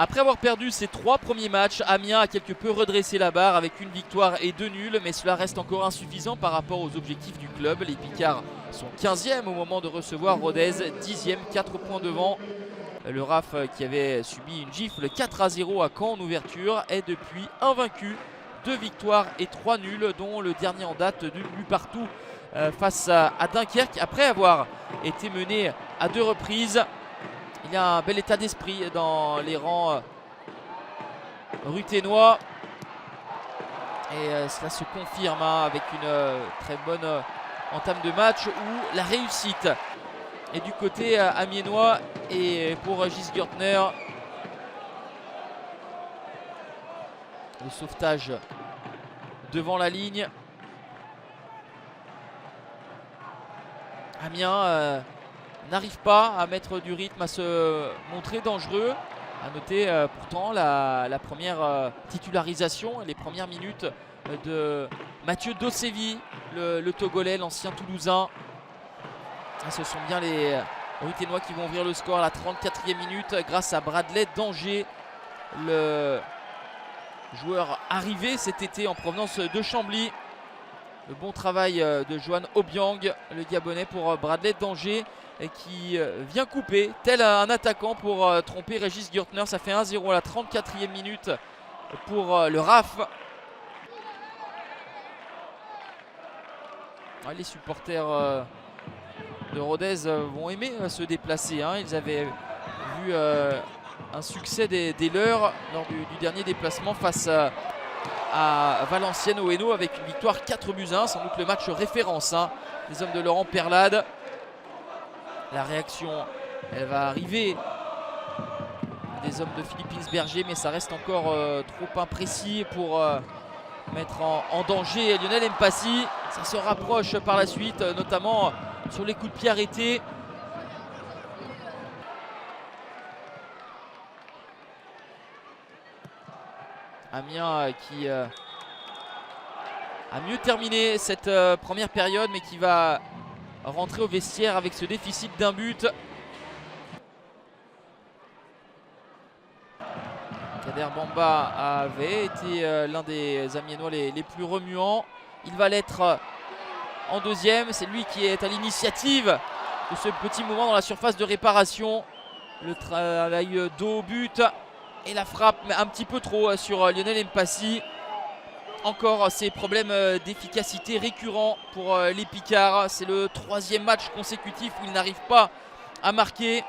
Après avoir perdu ses 3 premiers matchs, Amiens a quelque peu redressé la barre avec une victoire et 2 nuls, mais cela reste encore insuffisant par rapport aux objectifs du club. Les Picards sont 15e au moment de recevoir Rodez, 10e, 4 points devant. Le RAF, qui avait subi une gifle 4-0 à Caen en ouverture, est depuis invaincu. 2 victoires et 3 nuls, dont le dernier en date de but partout face à Dunkerque. Après avoir été mené à 2 reprises, il y a un bel état d'esprit dans les rangs ruthénois. Et cela se confirme avec une très bonne entame de match où la réussite est du côté amiénois. Et pour Gis Gürtner, le sauvetage devant la ligne. Amiens n'arrive pas à mettre du rythme, à se montrer dangereux. A noter pourtant la première titularisation et les premières minutes de Mathieu Dossevi, le Togolais, l'ancien Toulousain. Et ce sont bien les Ruthénois qui vont ouvrir le score à la 34e minute grâce à Bradley Danger, le joueur arrivé cet été en provenance de Chambly. Le bon travail de Johan Obiang, le Gabonais, pour Bradley Danger, qui vient couper tel un attaquant pour tromper Régis Gürtner. Ça fait 1-0 à la 34e minute pour le RAF. Les supporters de Rodez vont aimer se déplacer. Ils avaient vu un succès des leurs lors du dernier déplacement face à Valenciennes au Hainaut avec une victoire 4-1, sans doute le match référence des hommes de Laurent Perlade. La réaction, elle va arriver des hommes de Philippe Insberger, mais ça reste encore trop imprécis pour mettre en danger Lionel Mpassi. Ça se rapproche par la suite, notamment sur les coups de pied arrêtés. Amiens qui a mieux terminé cette première période, mais qui va rentrer au vestiaire avec ce déficit d'un but. Kader Bamba avait été l'un des Amiénois les plus remuants. Il va l'être en deuxième. C'est lui qui est à l'initiative de ce petit moment dans la surface de réparation. Le travail dos au but et la frappe, mais un petit peu trop sur Lionel Mpassi. Encore ces problèmes d'efficacité récurrents pour les Picards. C'est le 3e match consécutif où ils n'arrivent pas à marquer.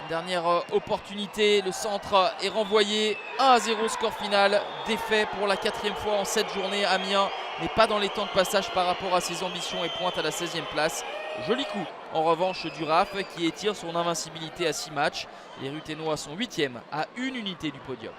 Dernière opportunité, le centre est renvoyé. 1-0 score final. Défait pour la 4e fois en 7 journées. Amiens n'est pas dans les temps de passage par rapport à ses ambitions et pointe à la 16e place. Joli coup en revanche du RAF qui étire son invincibilité à 6 matchs. Les Ruthénois sont 8e à 1 unité du podium.